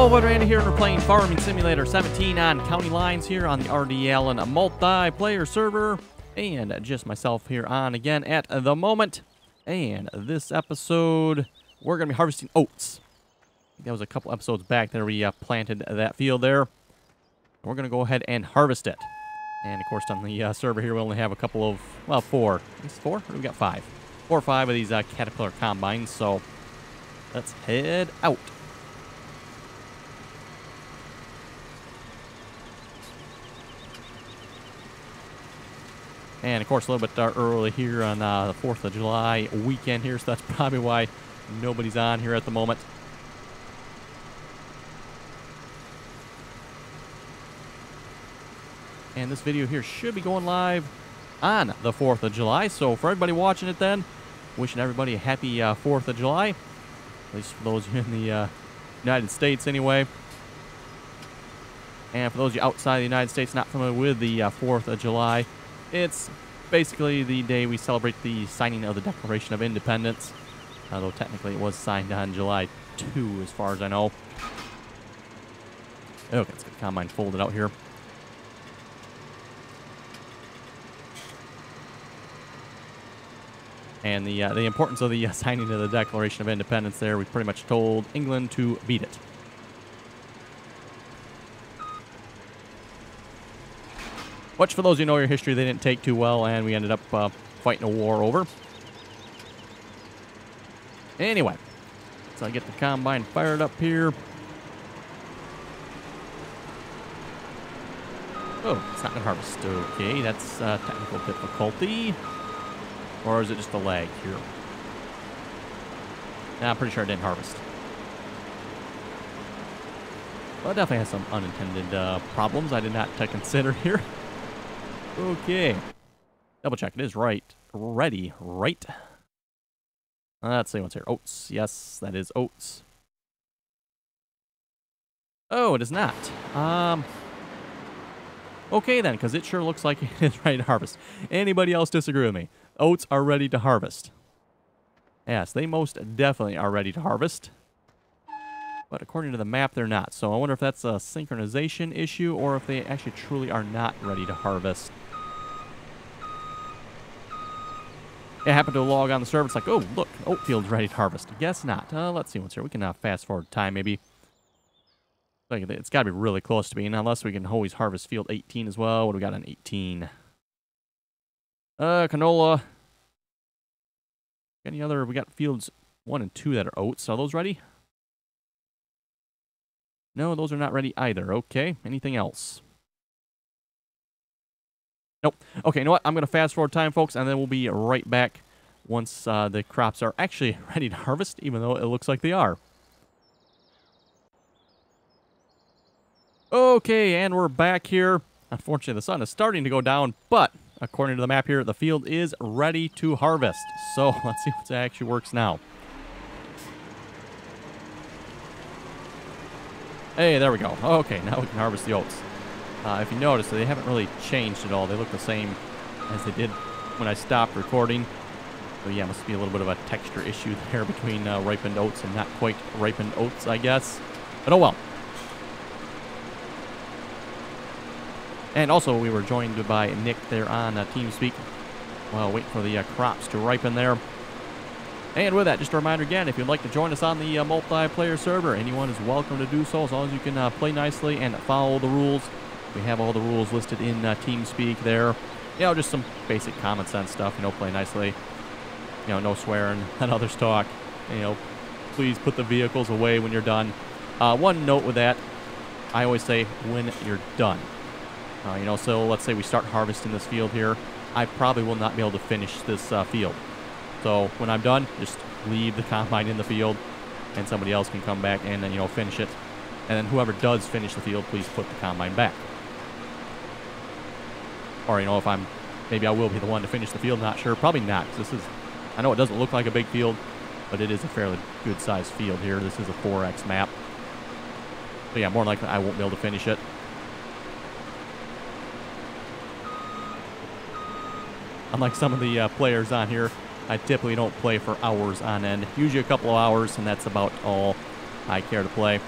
Hello, everybody, Randy here, and we're playing Farming Simulator 17 on County Lines here on the RDAllen multiplayer server, and just myself here on again at the moment. And this episode, we're going to be harvesting oats. I think that was a couple episodes back that we planted that field there. We're going to go ahead and harvest it. And of course, on the server here, we only have a couple of, well, four. At least four? Or do we got five? 4 or 5 of these Caterpillar combines, so let's head out. And, of course, a little bit early here on the 4th of July weekend here, so that's probably why nobody's on here at the moment. And this video here should be going live on the 4th of July. So, for everybody watching it then, wishing everybody a happy 4th of July. At least for those of you in the United States, anyway. And for those of you outside the United States not familiar with the 4th of July, it's basically the day we celebrate the signing of the Declaration of Independence, although technically it was signed on July 2, as far as I know. Okay, let's get the combine folded out here. And the importance of the signing of the Declaration of Independence there, we pretty much told England to beat it. Which, for those who know your history, they didn't take too well, and we ended up fighting a war over. Anyway, so I get the combine fired up here. Oh, it's not going to harvest. Okay, that's technical difficulty. Or is it just a lag here? Nah, I'm pretty sure it didn't harvest. Well, it definitely has some unintended problems I did not consider here. Okay. Double check. It is right. Ready. Right. Let's see what's here. Oats. Yes, that is oats. Oh, it is not. Okay then, because it sure looks like it is ready to harvest. Anybody else disagree with me? Oats are ready to harvest. Yes, they most definitely are ready to harvest. But according to the map, they're not. So I wonder if that's a synchronization issue or if they actually truly are not ready to harvest. I happened to log on the server. It's like, oh, look, oat field's ready to harvest. Guess not. Let's see what's here. We can fast forward time, maybe. It's got to be really close to being, unless we can always harvest field 18 as well. What do we got on 18? Canola. Any other? We got fields 1 and 2 that are oats. Are those ready? No, those are not ready either. Okay. Anything else? Nope. Okay, you know what? I'm going to fast forward time, folks, and then we'll be right back once the crops are actually ready to harvest, even though it looks like they are. Okay, and we're back here. Unfortunately, the sun is starting to go down, but according to the map here, the field is ready to harvest. So let's see if it actually works now. Hey, there we go. Okay, now we can harvest the oats. If you notice, they haven't really changed at all. They look the same as they did when I stopped recording. So yeah, must be a little bit of a texture issue there between ripened oats and not quite ripened oats, I guess. But oh well. And also, we were joined by Nick there on TeamSpeak. Well, wait for the crops to ripen there. And with that, just a reminder again, if you'd like to join us on the multiplayer server, anyone is welcome to do so, as long as you can play nicely and follow the rules. We have all the rules listed in TeamSpeak there. You know, just some basic common sense stuff, you know, play nicely. You know, no swearing, let others talk. You know, please put the vehicles away when you're done. One note with that, I always say when you're done. You know, so let's say we start harvesting this field here. I probably will not be able to finish this field. So when I'm done, just leave the combine in the field and somebody else can come back and then, you know, finish it. And then whoever does finish the field, please put the combine back. Or, you know, if maybe I will be the one to finish the field, not sure. Probably not, because I know it doesn't look like a big field, but it is a fairly good-sized field here. This is a 4X map. So yeah, more likely I won't be able to finish it. Unlike some of the players on here, I typically don't play for hours on end. Usually a couple of hours, and that's about all I care to play.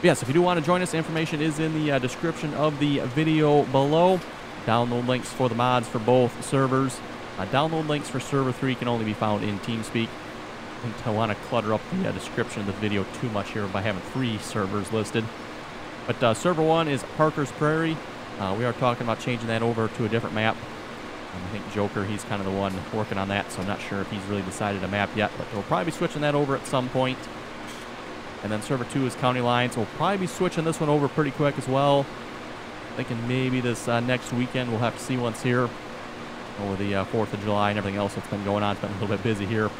Yes, if you do want to join us, information is in the description of the video below. Download links for the mods for both servers. Download links for server 3 can only be found in TeamSpeak. I don't want to clutter up the description of the video too much here by having 3 servers listed. But server 1 is Parker's Prairie. We are talking about changing that over to a different map. I think Joker, he's kind of the one working on that, so I'm not sure if he's really decided a map yet, but we'll probably be switching that over at some point. And then server 2 is County Line, so we'll probably be switching this one over pretty quick as well. Thinking maybe this next weekend we'll have to see once here over the 4th of July and everything else that's been going on. It's been a little bit busy here.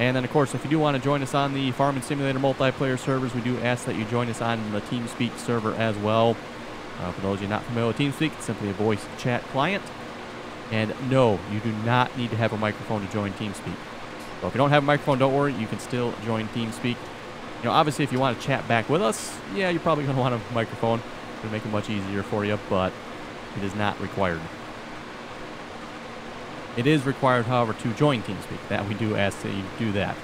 And then, of course, if you do want to join us on the Farming Simulator multiplayer servers, we do ask that you join us on the TeamSpeak server as well. For those of you not familiar with TeamSpeak, it's simply a voice chat client. And no, you do not need to have a microphone to join TeamSpeak. So if you don't have a microphone, don't worry, you can still join TeamSpeak. You know, obviously, if you want to chat back with us, yeah, you're probably going to want a microphone. It's going to make it much easier for you, but it is not required. It is required, however, to join TeamSpeak. That we do ask that you do that.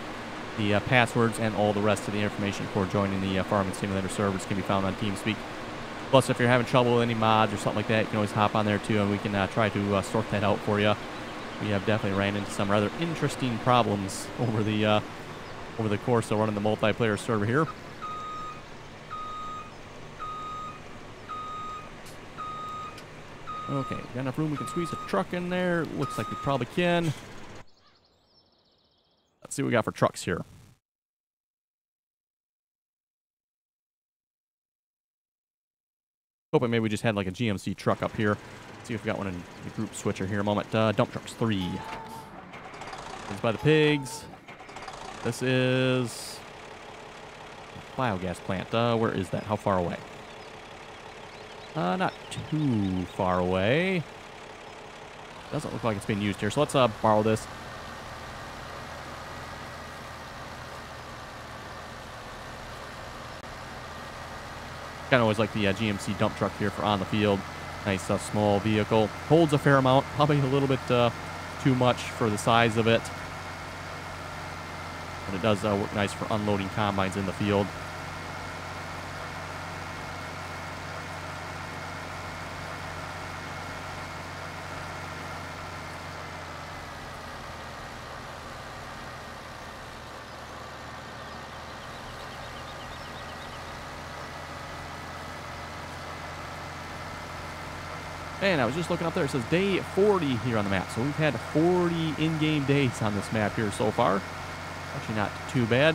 The passwords and all the rest of the information for joining the Farming Simulator servers can be found on TeamSpeak. Plus, if you're having trouble with any mods or something like that, you can always hop on there too, and we can try to sort that out for you. We have definitely ran into some rather interesting problems over the course of running the multiplayer server here. Okay, got enough room we can squeeze a truck in there. Looks like we probably can. Let's see what we got for trucks here. Hoping maybe we just had like a GMC truck up here. Let's see if we got one in the group switcher here a moment. Dump trucks 3. This is by the pigs. This is Biogas Plant. Where is that? How far away? Not too far away. Doesn't look like it's being used here, so let's borrow this. Kind of always like the GMC dump truck here for on the field. Nice small vehicle. Holds a fair amount. Probably a little bit too much for the size of it. But it does work nice for unloading combines in the field. And I was just looking up there. It says day 40 here on the map. So we've had 40 in-game days on this map here so far. Actually not too bad.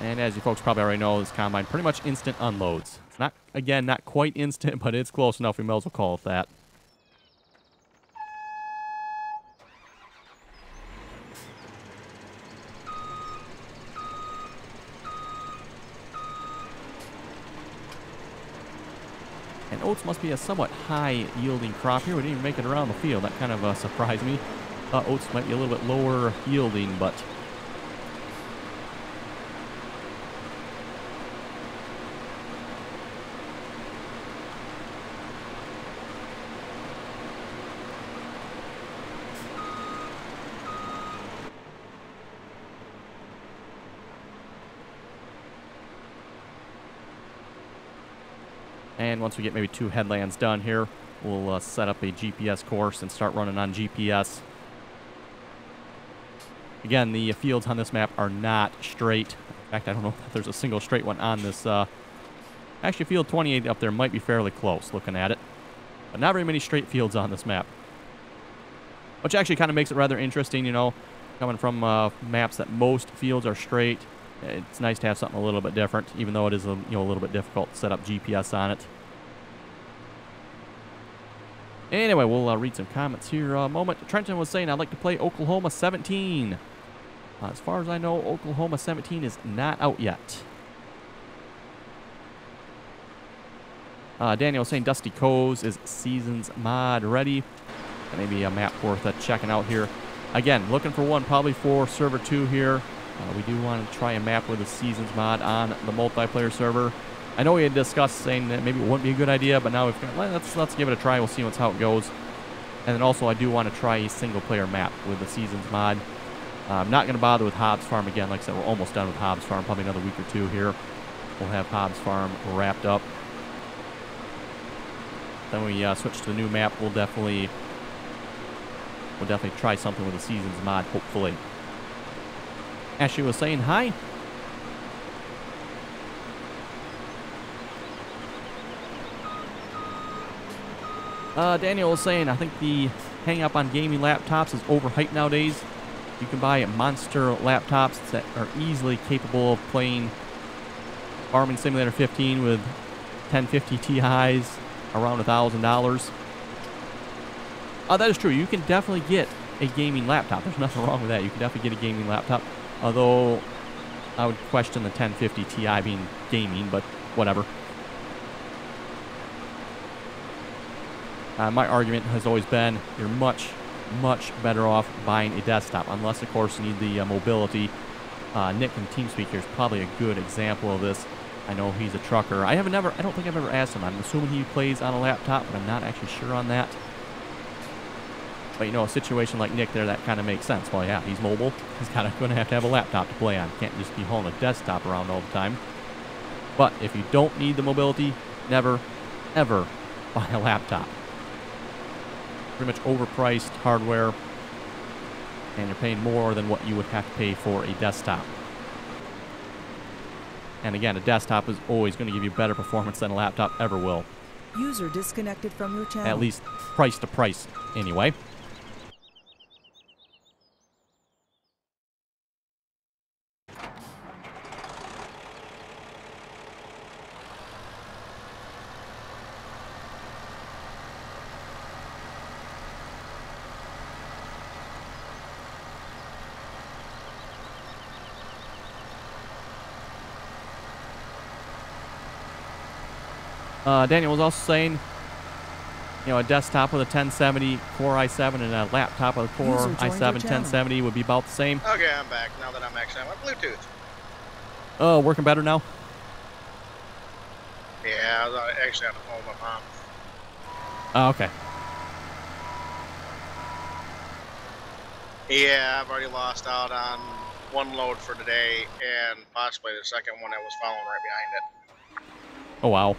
And as you folks probably already know, this combine pretty much instant unloads. It's not, again, not quite instant, but it's close enough. We might as well call it that. And oats must be a somewhat high-yielding crop here. We didn't even make it around the field. That kind of surprised me. Oats might be a little bit lower yielding, but... And once we get maybe 2 headlands done here, we'll set up a GPS course and start running on GPS. Again, the fields on this map are not straight. In fact, I don't know if there's a single straight one on this. Actually, field 28 up there might be fairly close looking at it. But not very many straight fields on this map. Which actually kind of makes it rather interesting, you know. Coming from maps that most fields are straight, it's nice to have something a little bit different, even though it is a little bit difficult to set up GPS on it. Anyway, we'll read some comments here a moment. Trenton was saying, I'd like to play Oklahoma 17. As far as I know, Oklahoma 17 is not out yet. Daniel was saying Dusty Coves is Seasons mod ready. Maybe a map worth checking out here. Again, looking for one probably for Server 2 here. We do want to try a map with a Seasons mod on the multiplayer server. I know we had discussed saying that maybe it wouldn't be a good idea, but now we've got, let's give it a try. We'll see how it goes. And then also I do want to try a single-player map with the Seasons mod. I'm not going to bother with Hobbs Farm again. Like I said, we're almost done with Hobbs Farm. Probably another week or two here. We'll have Hobbs Farm wrapped up. Then we switch to the new map. We'll definitely try something with the Seasons mod, hopefully. Ashley was saying hi. Daniel was saying, I think the hang up on gaming laptops is overhyped nowadays. You can buy monster laptops that are easily capable of playing Farming Simulator 15 with 1050 Ti's around $1,000. That is true. You can definitely get a gaming laptop. There's nothing wrong with that. You can definitely get a gaming laptop. Although, I would question the 1050 Ti being gaming, but whatever. My argument has always been you're much, much better off buying a desktop, unless, of course, you need the mobility. Nick from TeamSpeak here is probably a good example of this. I know he's a trucker. I don't think I've ever asked him. I'm assuming he plays on a laptop, but I'm not actually sure on that. But, you know, a situation like Nick there, that kind of makes sense. Well, yeah, he's mobile. He's kind of going to have a laptop to play on. Can't just be hauling a desktop around all the time. But if you don't need the mobility, never, ever buy a laptop. Pretty much overpriced hardware, and you're paying more than what you would have to pay for a desktop. And again, a desktop is always going to give you better performance than a laptop ever will. User disconnected from your channel. At least price to price, anyway. Daniel was also saying, you know, a desktop with a 1070 Core i7 and a laptop with a Core i7 1070 would be about the same. Okay, I'm back now that I'm actually on my Bluetooth. Oh, working better now? Yeah, I was actually on the phone with my mom. Oh, okay. Yeah, I've already lost out on one load for today and possibly the second one that was following right behind it. Oh, wow.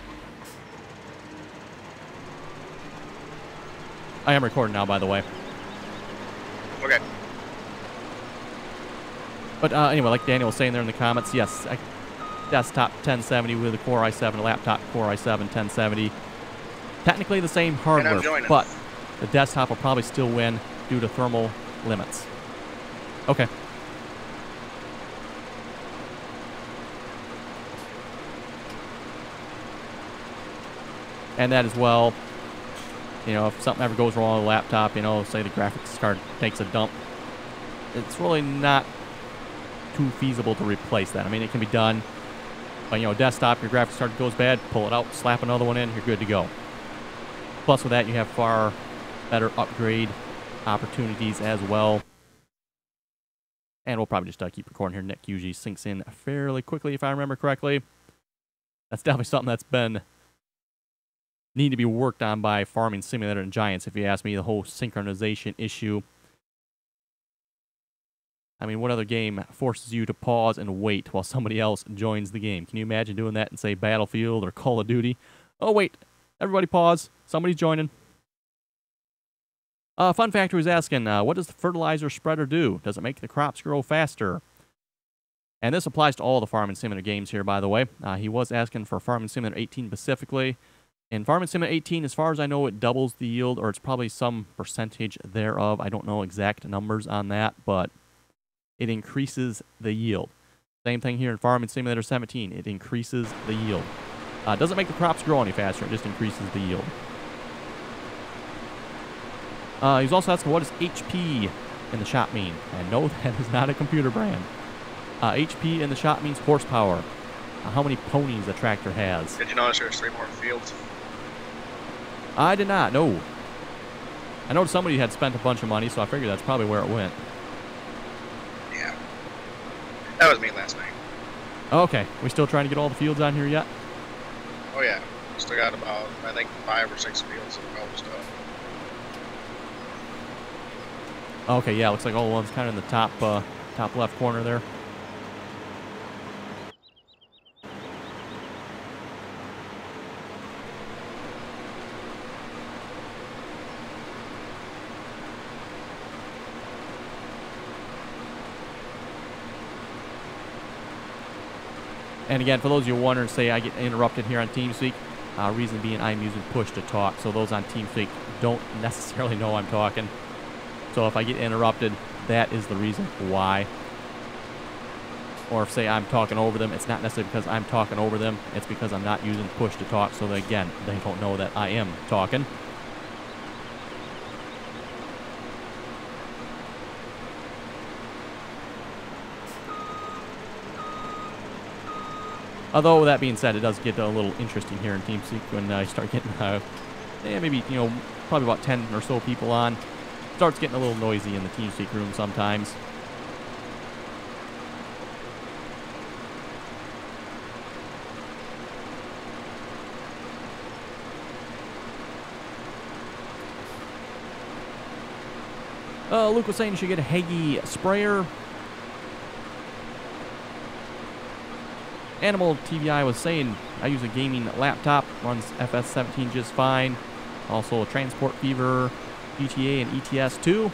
I am recording now, by the way. Okay. But anyway, like Daniel was saying there in the comments, yes, desktop 1070 with a Core i7, a laptop Core i7 1070. Technically the same hardware, but the desktop will probably still win due to thermal limits. Okay. And that as well, you know, if something ever goes wrong with a laptop, you know, say the graphics card takes a dump, it's really not too feasible to replace that. I mean, it can be done, but, you know, desktop, your graphics card goes bad, pull it out, slap another one in, you're good to go. Plus with that, you have far better upgrade opportunities as well. And we'll probably just keep recording here. Nick usually sinks in fairly quickly, if I remember correctly. That's definitely something that's been need to be worked on by Farming Simulator and Giants, if you ask me, the whole synchronization issue. I mean, what other game forces you to pause and wait while somebody else joins the game? Can you imagine doing that in, say, Battlefield or Call of Duty? Oh, wait. Everybody pause. Somebody's joining. Fun Factory was asking, what does the fertilizer spreader do? Does it make the crops grow faster? And this applies to all the Farming Simulator games here, by the way. He was asking for Farming Simulator 18 specifically. In Farming Simulator 18, as far as I know, it doubles the yield, or it's probably some percentage thereof. I don't know exact numbers on that, but it increases the yield. Same thing here in Farming Simulator 17. It increases the yield. Doesn't make the crops grow any faster. It just increases the yield. He was also asking, what does HP in the shop mean? And no, that is not a computer brand. HP in the shop means horsepower. How many ponies a tractor has. Did you notice there's 3 more fields? I did not, no. I noticed somebody had spent a bunch of money, so I figured that's probably where it went. Yeah. That was me last night. Okay, we still trying to get all the fields on here yet? Oh yeah. Still got about, I think, 5 or 6 fields of golf stuff. Okay, yeah, looks like all the ones kind of in the top top left corner there. And again, for those of you wondering, say I get interrupted here on TeamSpeak, reason being I'm using push to talk, so those on TeamSpeak don't necessarily know I'm talking. So if I get interrupted, that is the reason why. Or if, say, I'm talking over them, it's not necessarily because I'm talking over them, it's because I'm not using push to talk, so that, again, they don't know that I am talking. Although, that being said, it does get a little interesting here in TeamSpeak when I start getting, maybe, probably about 10 or so people on. Starts getting a little noisy in the TeamSpeak room sometimes. Luke was saying you should get a Hagee sprayer. Animal TVI was saying I use a gaming laptop, runs FS17 just fine. Also a Transport Fever, GTA, and ETS2.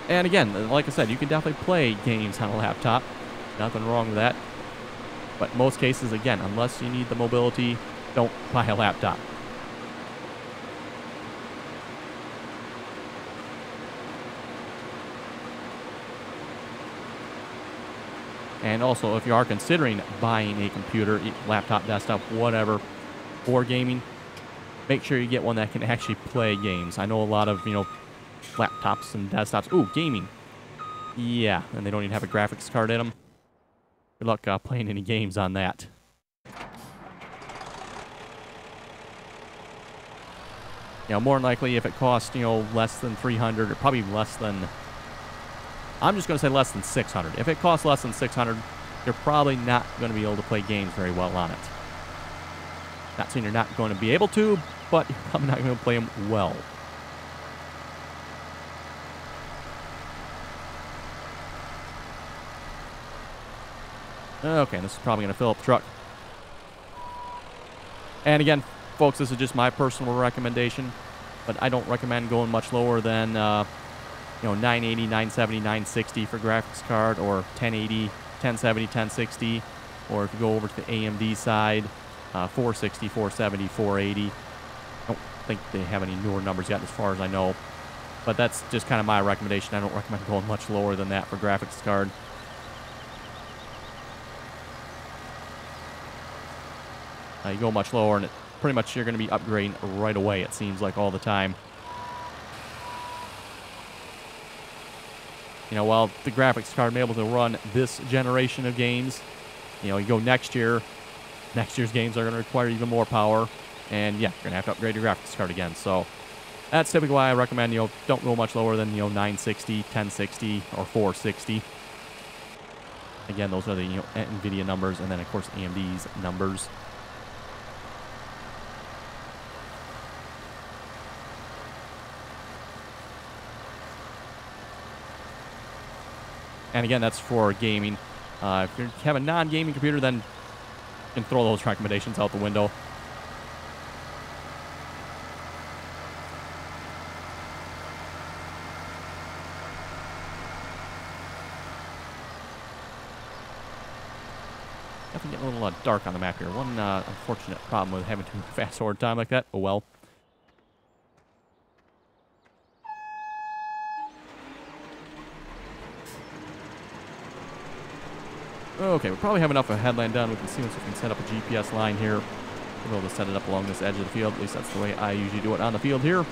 And again, like I said, you can definitely play games on a laptop. Nothing wrong with that. But in most cases, again, unless you need the mobility, don't buy a laptop. And also, if you are considering buying a computer, laptop, desktop, whatever, for gaming, make sure you get one that can actually play games. I know a lot of, laptops and desktops. Ooh, gaming. Yeah, and they don't even have a graphics card in them. Good luck playing any games on that. More than likely, if it costs, less than 300, or probably less than... I'm just going to say less than 600. If it costs less than 600, you're probably not going to be able to play games very well on it. Not saying you're not going to be able to, but you're probably not going to play them well. Okay, this is probably going to fill up the truck. And again, folks, this is just my personal recommendation, but I don't recommend going much lower than... 980, 970, 960 for graphics card, or 1080, 1070, 1060, or if you go over to the AMD side, 460, 470, 480. I don't think they have any newer numbers yet as far as I know, but that's just kind of my recommendation. I don't recommend going much lower than that for graphics card. You go much lower and pretty much you're going to be upgrading right away, it seems like, all the time. While the graphics card may be able to run this generation of games, you go next year's games are going to require even more power, and yeah, you're going to have to upgrade your graphics card again. So that's typically why I recommend, don't go much lower than, 960, 1060, or 460. Again, those are the, NVIDIA numbers, and then, of course, AMD's numbers. And again, that's for gaming. If you have a non-gaming computer, then you can throw those recommendations out the window. Definitely getting a little dark on the map here. One unfortunate problem with having to fast forward time like that. Oh well. Okay, we probably have enough of a headland done. We can see if we can set up a GPS line here. We'll be able to set it up along this edge of the field. At least that's the way I usually do it on the field here.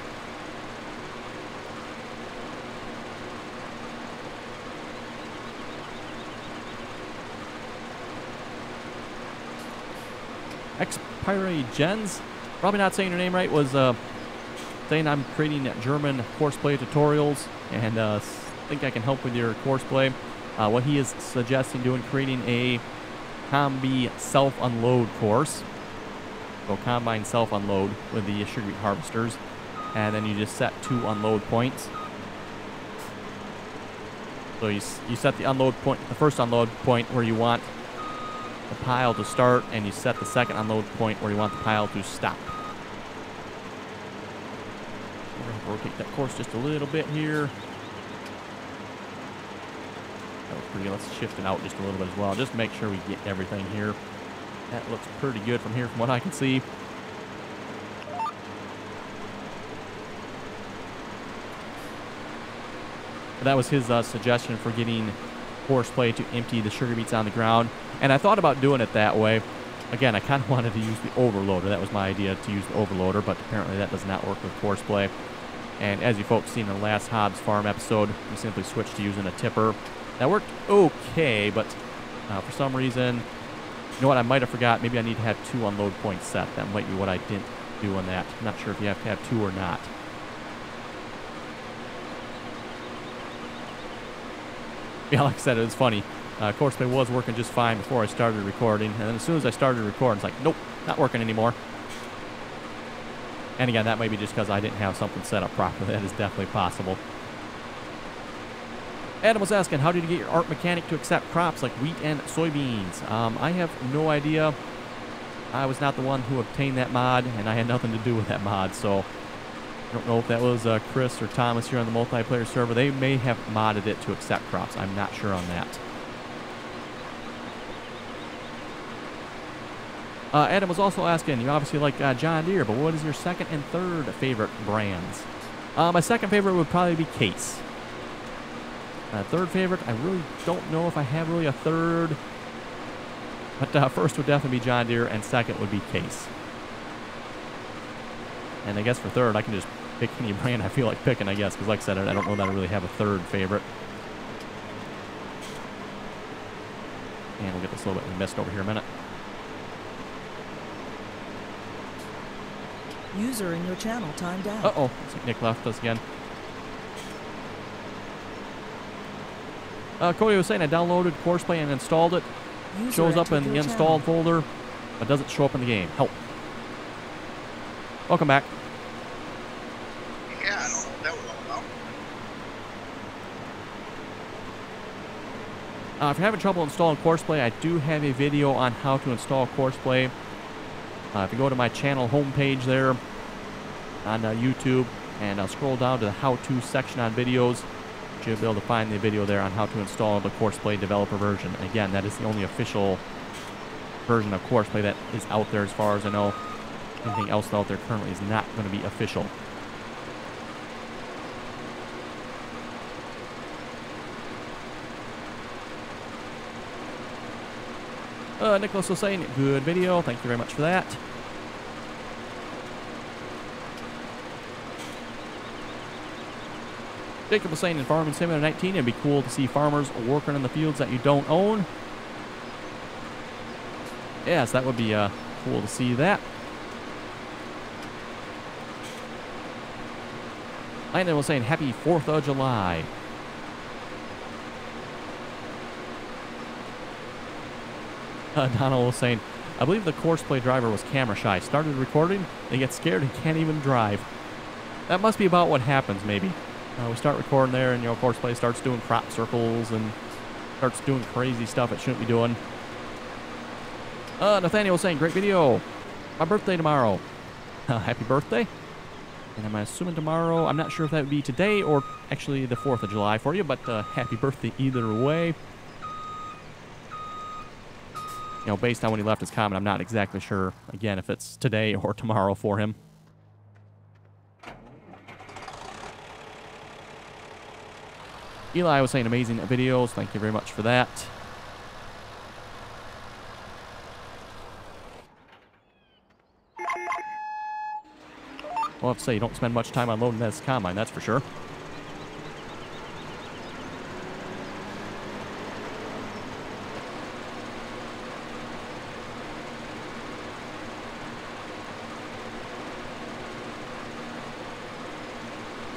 Expire Gens. probably not saying your name right, was saying I'm creating German courseplay tutorials and think I can help with your courseplay. What he is suggesting doing, creating a combi self-unload course. So combine self-unload with the sugar beet harvesters, and then you just set 2 unload points. So you set the unload point, the first unload point where you want the pile to start, and you set the second unload point where you want the pile to stop. We're going to rotate that course just a little bit here. That looks pretty good. Let's shift it out just a little bit as well. Just make sure we get everything here. That looks pretty good from here from what I can see. That was his suggestion for getting horseplay to empty the sugar beets on the ground. And I thought about doing it that way. Again, I kind of wanted to use the overloader. That was my idea, to use the overloader, but apparently that does not work with horseplay. And as you folks seen in the last Hobbs Farm episode, we simply switched to using a tipper. That worked okay, but for some reason, you know what, I might have forgot. Maybe I need to have 2 unload points set. That might be what I didn't do on that. I'm not sure if you have to have 2 or not. Yeah, like I said, it was funny. Courseplay was working just fine before I started recording, and then as soon as I started recording, it's like, nope, not working anymore. And again, that may be just because I didn't have something set up properly. That is definitely possible. Adam was asking, how did you get your ART mechanic to accept crops like wheat and soybeans? I have no idea. I was not the one who obtained that mod, and I had nothing to do with that mod, so I don't know if that was Chris or Thomas here on the multiplayer server. They may have modded it to accept crops. I'm not sure on that. Adam was also asking, you obviously like John Deere, but what is your second and third favorite brands? My second favorite would probably be Case. Third favorite, I really don't know if I have really a third. But first would definitely be John Deere, and second would be Case. And I guess for third, I can just pick any brand I feel like picking, I guess, because like I said, I don't know that I really have a third favorite. And we'll get this a little bit missed over here a minute. User in your channel timed out. Uh-oh, looks like Nick left us again. Cody was saying I downloaded Courseplay and installed it. User Shows up in entered the your installed channel. folder, but doesn't show up in the game. Help. Welcome back. Yeah, I don't know what that was all about. If you're having trouble installing Courseplay, I do have a video on how to install Courseplay. If you go to my channel homepage there on YouTube and scroll down to the how-to section on videos, you'll be able to find the video there on how to install the Courseplay developer version. Again, that is the only official version of Courseplay that is out there as far as I know. Anything else out there currently is not going to be official. Nicholas was saying, good video. Thank you very much for that. Jacob was saying in Farming Simulator 19, it'd be cool to see farmers working in the fields that you don't own. Yes, that would be cool to see that. Landon was saying, happy 4th of July. Donald was saying, I believe the Courseplay driver was camera shy. Started recording, they get scared and can't even drive. That must be about what happens, maybe. We start recording there, and Courseplay starts doing crop circles and starts doing crazy stuff it shouldn't be doing. Nathaniel was saying, great video. My birthday tomorrow. Happy birthday. And I'm assuming tomorrow, I'm not sure if that would be today or actually the 4th of July for you, but happy birthday either way. Based on when he left his comment, I'm not exactly sure, again, if it's today or tomorrow for him. Eli was saying amazing videos. Thank you very much for that. I'll have to say, you don't spend much time unloading this combine, that's for sure.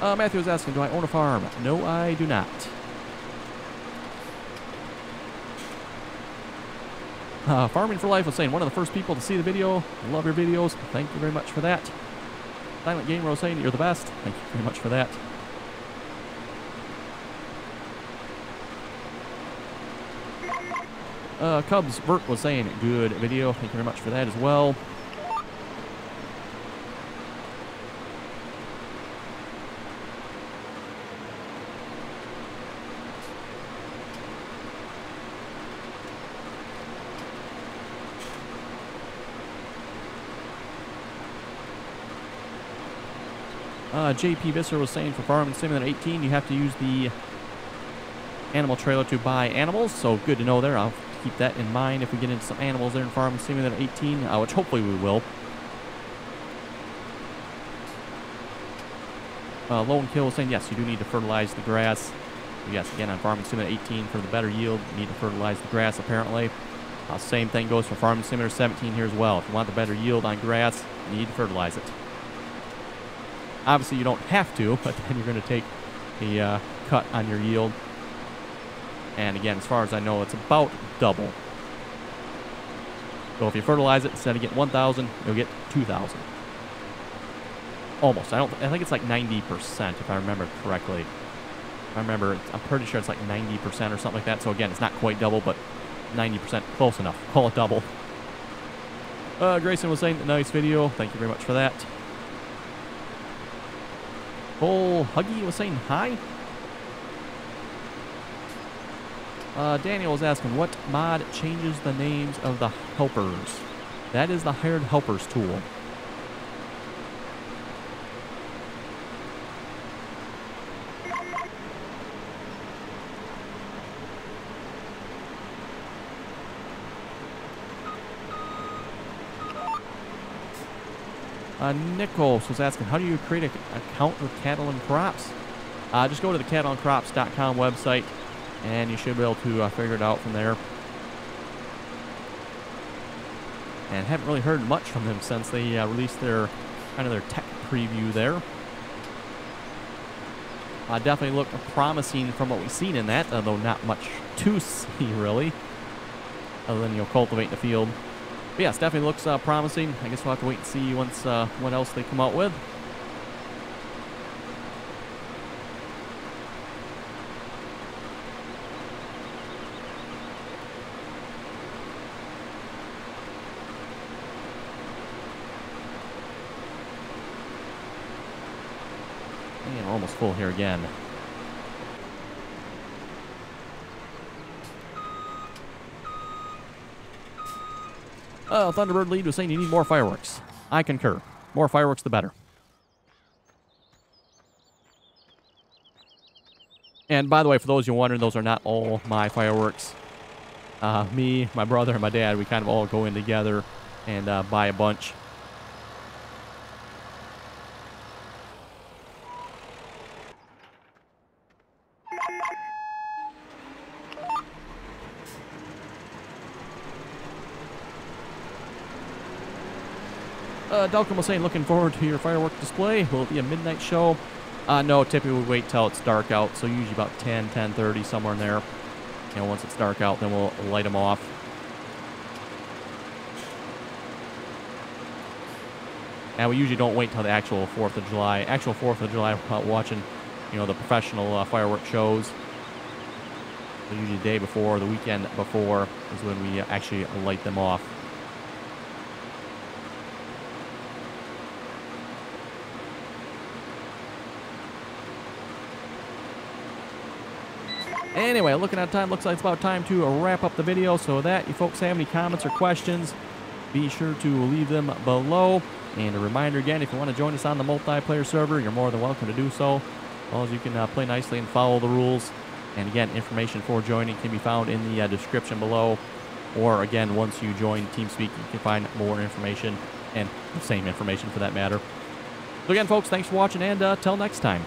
Matthew is asking, do I own a farm? No, I do not. Farming for Life was saying, one of the first people to see the video. Love your videos. Thank you very much for that. Silent Gamer was saying, you're the best. Thank you very much for that. Cubs Vert was saying, good video. Thank you very much for that as well. JP Visser was saying for Farming Simulator 18, you have to use the animal trailer to buy animals, so good to know there. I'll keep that in mind if we get into some animals there in Farming Simulator 18, which hopefully we will. Lone Kill was saying, yes, you do need to fertilize the grass. Yes, again, on Farming Simulator 18, for the better yield, you need to fertilize the grass, apparently. Same thing goes for Farming Simulator 17 here as well. If you want the better yield on grass, you need to fertilize it. Obviously, you don't have to, but then you're going to take a cut on your yield. And again, as far as I know, it's about double. So if you fertilize it, instead of getting 1,000, you'll get 2,000. Almost. I think it's like 90%, if I remember correctly. I'm pretty sure it's like 90% or something like that. So again, it's not quite double, but 90%, close enough. Call it double. Grayson was saying, nice video. Thank you very much for that. Cole Huggy was saying hi. Daniel was asking, what mod changes the names of the helpers? That is the Hired Helpers tool. Nichols was asking, how do you create an account with Cattle and Crops? Just go to the cattleandcrops.com website, and you should be able to figure it out from there. And haven't really heard much from them since they released their their tech preview there. Definitely look promising from what we've seen in that, although not much to see really, other than cultivating the field. But yes, definitely looks promising. I guess we'll have to wait and see once what else they come out with. And we're almost full here again. Thunderbird Lead was saying you need more fireworks. I concur. More fireworks, the better. And by the way, for those you're wondering, those are not all my fireworks. Me, my brother, and my dad, we kind of all go in together and buy a bunch. Dalcom was saying, looking forward to your firework display. Will it be a midnight show? No, typically we wait till it's dark out, so usually about 10, 10:30, somewhere in there. Once it's dark out, then we'll light them off. And we usually don't wait till the actual 4th of July. Actual 4th of July, we're watching, the professional firework shows. So usually the day before, the weekend before, is when we actually light them off. Anyway, looking at time, looks like it's about time to wrap up the video. So with that, you folks have any comments or questions, be sure to leave them below. And a reminder again, if you want to join us on the multiplayer server, you're more than welcome to do so. As long as you can play nicely and follow the rules. And again, information for joining can be found in the description below. Or again, once you join TeamSpeak, you can find more information and the same information for that matter. So again, folks, thanks for watching, and till next time.